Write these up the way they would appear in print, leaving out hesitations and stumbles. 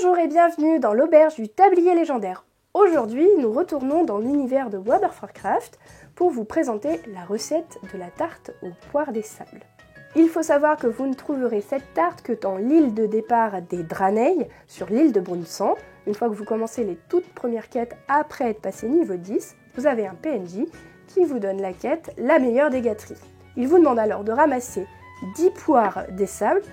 Bonjour et bienvenue dans l'auberge du tablier légendaire. Aujourd'hui, nous retournons dans l'univers de World of Warcraft pour vous présenter la recette de la tarte aux poires des sables. Il faut savoir que vous ne trouverez cette tarte que dans l'île de départ des Draenei, sur l'île de Brunsand. Une fois que vous commencez les toutes premières quêtes après être passé niveau 10, vous avez un PNJ qui vous donne la quête La meilleure des gâteries. Il vous demande alors de ramasser 10 poires des sables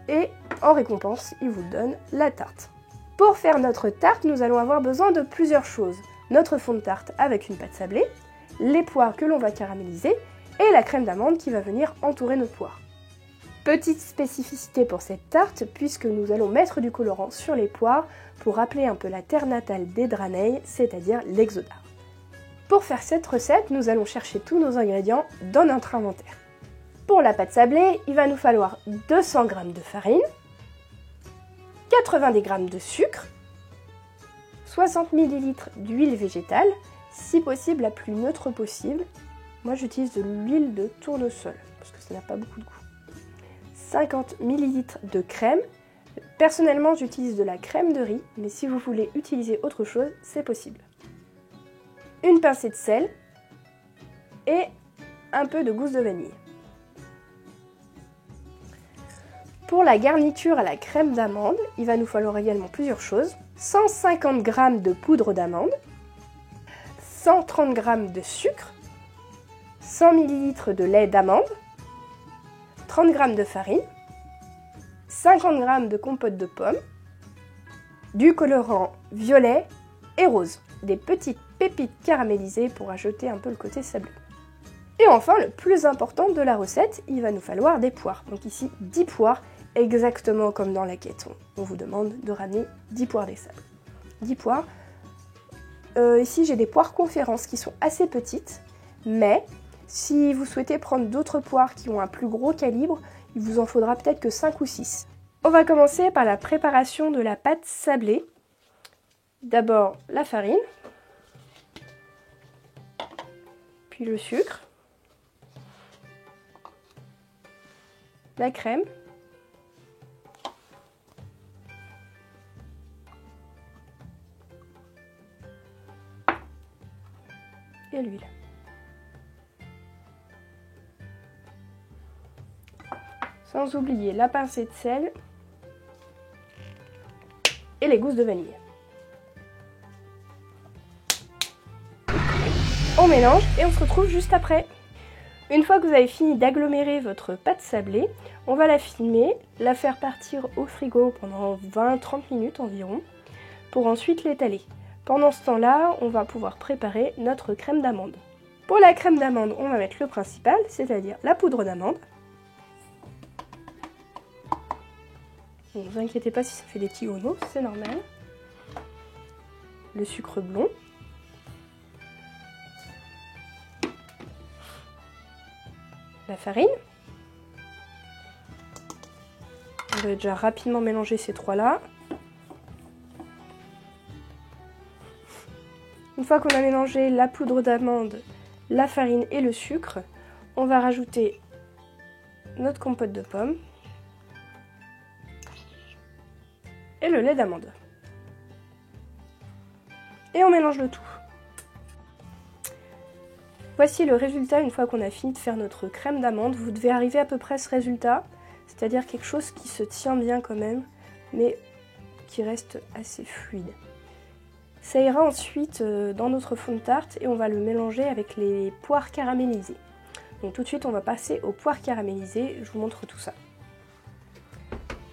et en récompense, il vous donne la tarte. Pour faire notre tarte, nous allons avoir besoin de plusieurs choses. Notre fond de tarte avec une pâte sablée, les poires que l'on va caraméliser et la crème d'amande qui va venir entourer nos poires. Petite spécificité pour cette tarte, puisque nous allons mettre du colorant sur les poires pour rappeler un peu la terre natale des Draenei, c'est-à-dire l'Exodar. Pour faire cette recette, nous allons chercher tous nos ingrédients dans notre inventaire. Pour la pâte sablée, il va nous falloir 200 g de farine, 90 g de sucre, 60 ml d'huile végétale, si possible la plus neutre possible. Moi j'utilise de l'huile de tournesol, parce que ça n'a pas beaucoup de goût. 50 ml de crème. Personnellement j'utilise de la crème de riz, mais si vous voulez utiliser autre chose, c'est possible. Une pincée de sel et un peu de gousse de vanille. Pour la garniture à la crème d'amande, il va nous falloir également plusieurs choses. 150 g de poudre d'amande, 130 g de sucre, 100 ml de lait d'amande, 30 g de farine, 50 g de compote de pommes, du colorant violet et rose, des petites pépites caramélisées pour ajouter un peu le côté sableux. Et enfin, le plus important de la recette, il va nous falloir des poires. Donc ici, 10 poires, exactement comme dans la quête. On vous demande de ramener 10 poires des sables. 10 poires. Ici, j'ai des poires conférence qui sont assez petites, mais si vous souhaitez prendre d'autres poires qui ont un plus gros calibre, il vous en faudra peut-être que 5 ou 6. On va commencer par la préparation de la pâte sablée. D'abord, la farine, puis le sucre, la crème, et l'huile. Sans oublier la pincée de sel et les gousses de vanille. On mélange et on se retrouve juste après. Une fois que vous avez fini d'agglomérer votre pâte sablée, on va la filmer, la faire partir au frigo pendant 20-30 minutes environ, pour ensuite l'étaler. Pendant ce temps-là, on va pouvoir préparer notre crème d'amande. Pour la crème d'amande, on va mettre le principal, c'est-à-dire la poudre d'amande. Ne vous inquiétez pas si ça fait des petits grenouilles, c'est normal. Le sucre blond. La farine. On va déjà rapidement mélanger ces trois-là. Une fois qu'on a mélangé la poudre d'amande, la farine et le sucre, on va rajouter notre compote de pommes et le lait d'amande. Et on mélange le tout. Voici le résultat une fois qu'on a fini de faire notre crème d'amande. Vous devez arriver à peu près à ce résultat, c'est-à-dire quelque chose qui se tient bien quand même, mais qui reste assez fluide. Ça ira ensuite dans notre fond de tarte et on va le mélanger avec les poires caramélisées. Donc tout de suite on va passer aux poires caramélisées, je vous montre tout ça.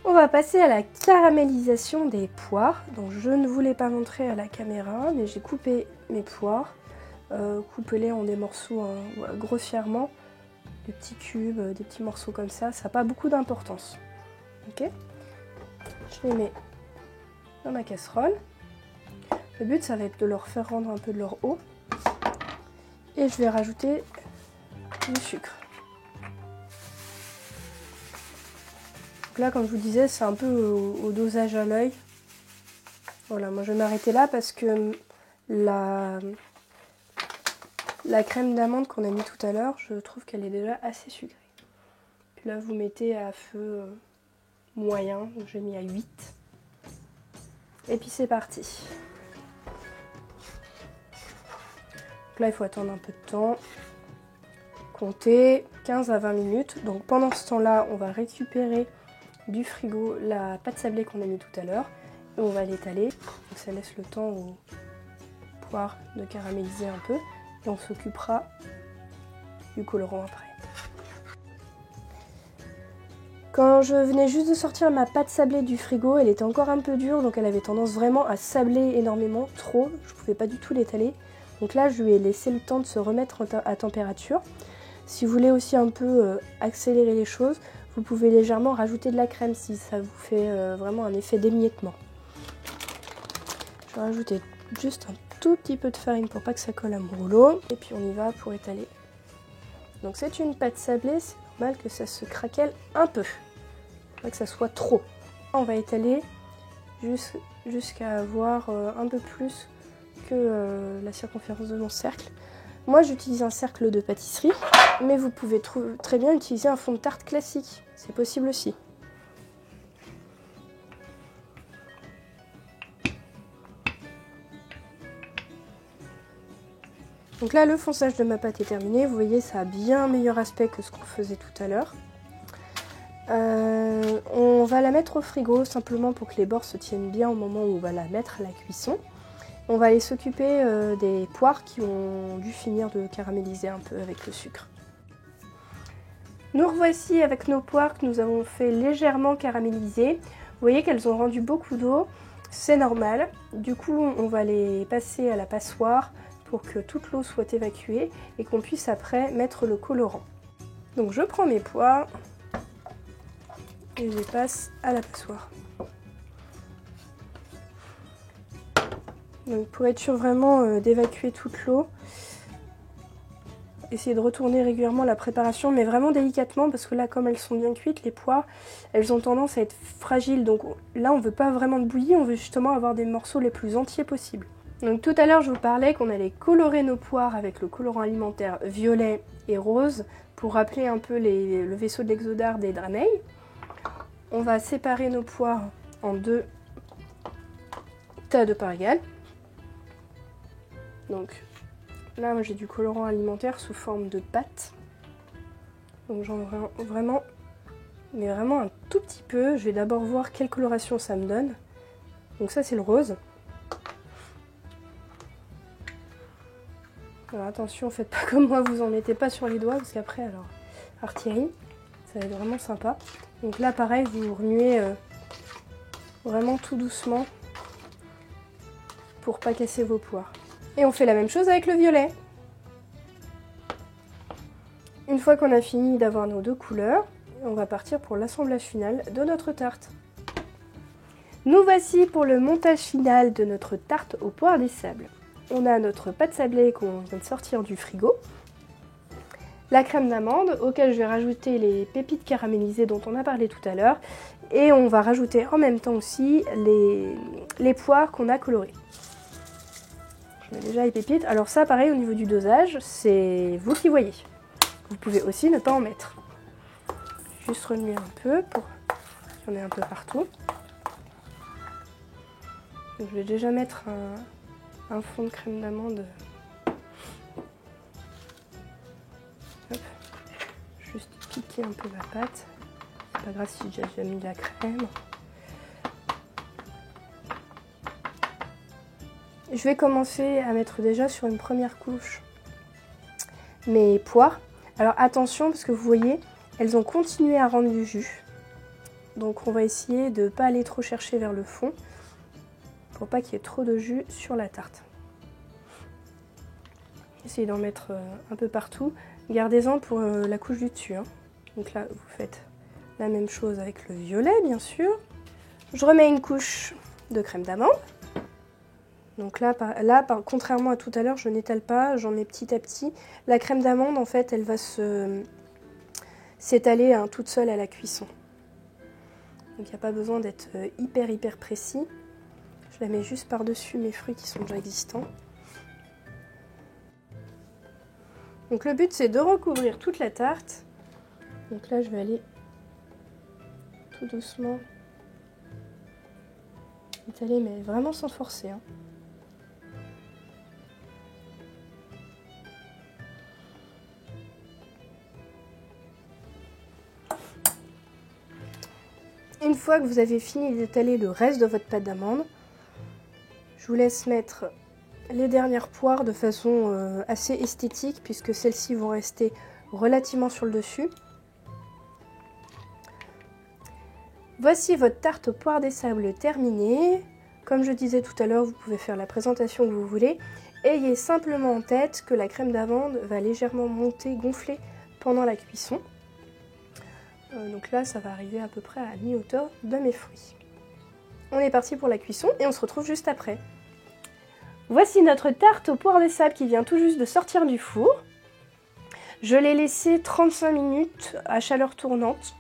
On va passer à la caramélisation des poires. Donc je ne vous l'ai pas montré à la caméra, mais j'ai coupé mes poires. Coupez-les en des morceaux grossièrement, des petits cubes, des petits morceaux comme ça n'a pas beaucoup d'importance. Ok, je les mets dans ma casserole. Le but ça va être de leur faire rendre un peu de leur eau et je vais rajouter du sucre. Donc là comme je vous disais c'est un peu au dosage à l'œil. Voilà, moi je vais m'arrêter là parce que la crème d'amande qu'on a mis tout à l'heure, je trouve qu'elle est déjà assez sucrée. Puis là vous mettez à feu moyen, donc j'ai mis à 8. Et puis c'est parti. Donc là il faut attendre un peu de temps. Compter 15 à 20 minutes. Donc pendant ce temps-là, on va récupérer du frigo la pâte sablée qu'on a mis tout à l'heure. Et on va l'étaler. Donc ça laisse le temps aux poires de caraméliser un peu. Et on s'occupera du colorant après. Quand je venais juste de sortir ma pâte sablée du frigo, elle était encore un peu dure, donc elle avait tendance vraiment à sabler énormément, trop. Je ne pouvais pas du tout l'étaler. Donc là, je lui ai laissé le temps de se remettre à température. Si vous voulez aussi un peu accélérer les choses, vous pouvez légèrement rajouter de la crème si ça vous fait vraiment un effet d'émiettement. Je vais rajouter juste un tout petit peu de farine pour pas que ça colle à mon rouleau. Et puis on y va pour étaler. Donc c'est une pâte sablée, c'est normal que ça se craquelle un peu. Pas que ça soit trop. On va étaler jusqu'à avoir un peu plus que la circonférence de mon cercle. Moi j'utilise un cercle de pâtisserie, mais vous pouvez très bien utiliser un fond de tarte classique. C'est possible aussi. Donc là, le fonçage de ma pâte est terminé. Vous voyez, ça a bien meilleur aspect que ce qu'on faisait tout à l'heure. On va la mettre au frigo simplement pour que les bords se tiennent bien au moment où on va la mettre à la cuisson. On va aller s'occuper des poires qui ont dû finir de caraméliser un peu avec le sucre. Nous revoici avec nos poires que nous avons fait légèrement caraméliser. Vous voyez qu'elles ont rendu beaucoup d'eau, c'est normal. Du coup, on va les passer à la passoire pour que toute l'eau soit évacuée et qu'on puisse après mettre le colorant. Donc je prends mes poires et je les passe à la passoire. Donc pour être sûr vraiment d'évacuer toute l'eau, essayez de retourner régulièrement la préparation, mais vraiment délicatement parce que là, comme elles sont bien cuites, les poires, elles ont tendance à être fragiles. Donc là, on ne veut pas vraiment de bouillie, on veut justement avoir des morceaux les plus entiers possibles. Donc tout à l'heure, je vous parlais qu'on allait colorer nos poires avec le colorant alimentaire violet et rose pour rappeler un peu le vaisseau de l'exodare des Draenei. On va séparer nos poires en 2 tas de parts égales. Donc là, moi j'ai du colorant alimentaire sous forme de pâte. Donc j'en vraiment, mais vraiment un tout petit peu. Je vais d'abord voir quelle coloration ça me donne. Donc ça c'est le rose. Alors attention, faites pas comme moi, vous en mettez pas sur les doigts parce qu'après, alors, artillerie, ça va être vraiment sympa. Donc là, pareil, vous remuez vraiment tout doucement pour pas casser vos poires. Et on fait la même chose avec le violet. Une fois qu'on a fini d'avoir nos 2 couleurs, on va partir pour l'assemblage final de notre tarte. Nous voici pour le montage final de notre tarte aux poires des sables. On a notre pâte sablée qu'on vient de sortir du frigo, la crème d'amande auquel je vais rajouter les pépites caramélisées dont on a parlé tout à l'heure, et on va rajouter en même temps aussi les poires qu'on a colorées. Je mets déjà les pépites. Alors ça, pareil, au niveau du dosage, c'est vous qui voyez. Vous pouvez aussi ne pas en mettre. Juste remuer un peu pour qu'il y en ait un peu partout. Donc, je vais déjà mettre un fond de crème d'amande. Juste piquer un peu ma pâte. C'est pas grave si j'ai déjà mis de la crème. Je vais commencer à mettre déjà sur une première couche mes poires. Alors attention parce que vous voyez, elles ont continué à rendre du jus. Donc on va essayer de ne pas aller trop chercher vers le fond pour pas qu'il y ait trop de jus sur la tarte. Essayez d'en mettre un peu partout. Gardez-en pour la couche du dessus. Hein. Donc là, vous faites la même chose avec le violet, bien sûr. Je remets une couche de crème d'amande. Donc là, contrairement à tout à l'heure, je n'étale pas, j'en mets petit à petit. La crème d'amande, en fait, elle va s'étaler toute seule à la cuisson. Donc il n'y a pas besoin d'être hyper précis. Je la mets juste par-dessus mes fruits qui sont déjà existants. Donc le but, c'est de recouvrir toute la tarte. Donc là, je vais aller tout doucement Étaler, mais vraiment sans forcer. Hein. Une fois que vous avez fini d'étaler le reste de votre pâte d'amande, je vous laisse mettre les dernières poires de façon assez esthétique puisque celles-ci vont rester relativement sur le dessus. Voici votre tarte aux poires des sables terminée. Comme je disais tout à l'heure, vous pouvez faire la présentation que vous voulez. Ayez simplement en tête que la crème d'amande va légèrement monter, gonfler pendant la cuisson. Donc là, ça va arriver à peu près à mi-hauteur de mes fruits. On est parti pour la cuisson et on se retrouve juste après. Voici notre tarte aux poires des sables qui vient tout juste de sortir du four. Je l'ai laissée 35 minutes à chaleur tournante.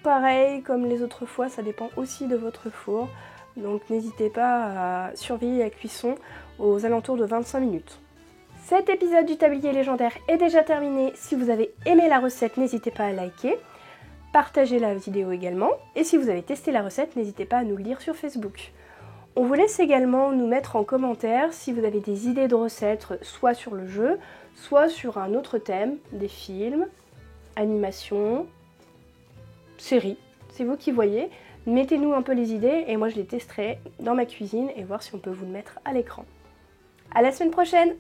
Pareil, comme les autres fois, ça dépend aussi de votre four. Donc n'hésitez pas à surveiller la cuisson aux alentours de 25 minutes. Cet épisode du tablier légendaire est déjà terminé. Si vous avez aimé la recette, n'hésitez pas à liker. Partagez la vidéo également. Et si vous avez testé la recette, n'hésitez pas à nous le dire sur Facebook. On vous laisse également nous mettre en commentaire si vous avez des idées de recettes, soit sur le jeu, soit sur un autre thème, des films, animation, séries. C'est vous qui voyez. Mettez-nous un peu les idées et moi je les testerai dans ma cuisine et voir si on peut vous le mettre à l'écran. À la semaine prochaine!